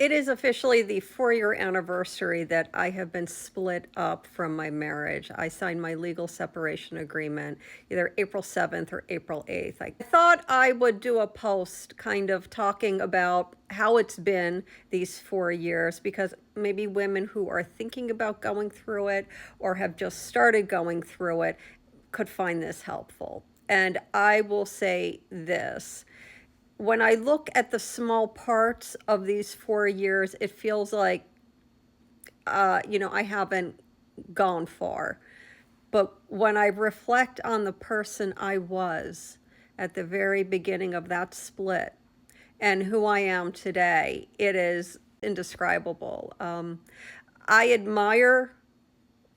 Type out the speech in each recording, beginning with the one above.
It is officially the 4-year anniversary that I have been split up from my marriage. I signed my legal separation agreement either April 7th or April 8th. I thought I would do a post kind of talking about how it's been these 4 years, because maybe women who are thinking about going through it or have just started going through it could find this helpful. And I will say this: when I look at the small parts of these 4 years, it feels like, I haven't gone far. But when I reflect on the person I was at the very beginning of that split and who I am today, it is indescribable. I admire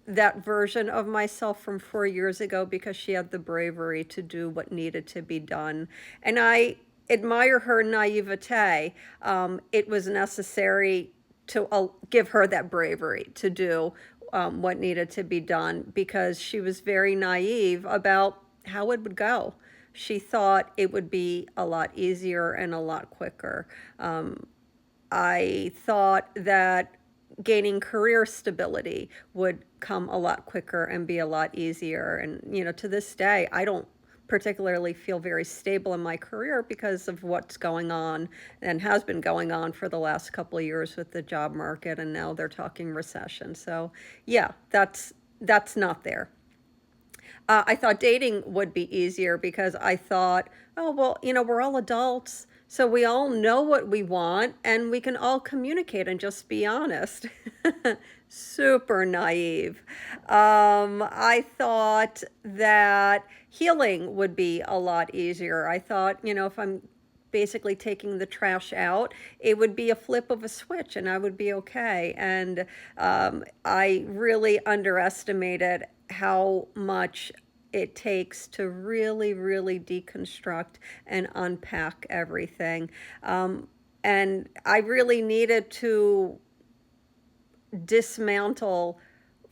that version of myself from 4 years ago because she had the bravery to do what needed to be done. And I admire her naivete. It was necessary to give her that bravery to do what needed to be done, because she was very naive about how it would go. She thought it would be a lot easier and a lot quicker. I thought that gaining career stability would come a lot quicker and be a lot easier. And, to this day, I don't particularly feel very stable in my career because of what's going on and has been going on for the last couple of years with the job market. And now they're talking recession. So, yeah, that's not there. I thought dating would be easier because I thought, oh, well, we're all adults, so we all know what we want and we can all communicate and just be honest. Super naive. I thought that healing would be a lot easier. I thought, if I'm basically taking the trash out, it would be a flip of a switch and I would be okay. And I really underestimated how much it takes to really, really deconstruct and unpack everything. And I really needed to dismantle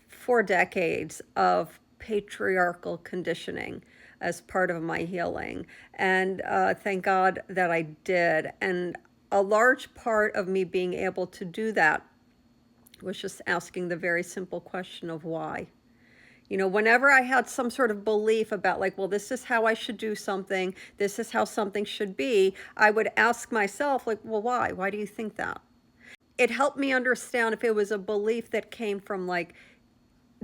4 decades of patriarchal conditioning as part of my healing. And thank God that I did. And a large part of me being able to do that was just asking the very simple question of why. Whenever I had some sort of belief about, like, well, this is how I should do something, this is how something should be, I would ask myself, like, well, why? Why do you think that? It helped me understand if it was a belief that came from, like,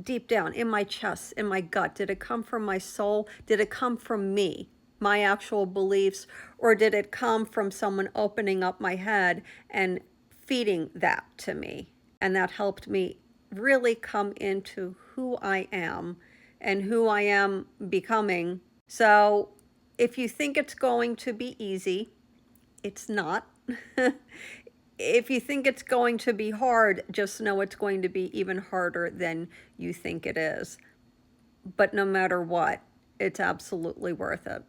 deep down in my chest, in my gut. Did it come from my soul? Did it come from me, my actual beliefs? Or did it come from someone opening up my head and feeding that to me? And that helped me really come into who I am and who I am becoming. So if you think it's going to be easy, it's not. If you think it's going to be hard, just know it's going to be even harder than you think it is. But no matter what, it's absolutely worth it.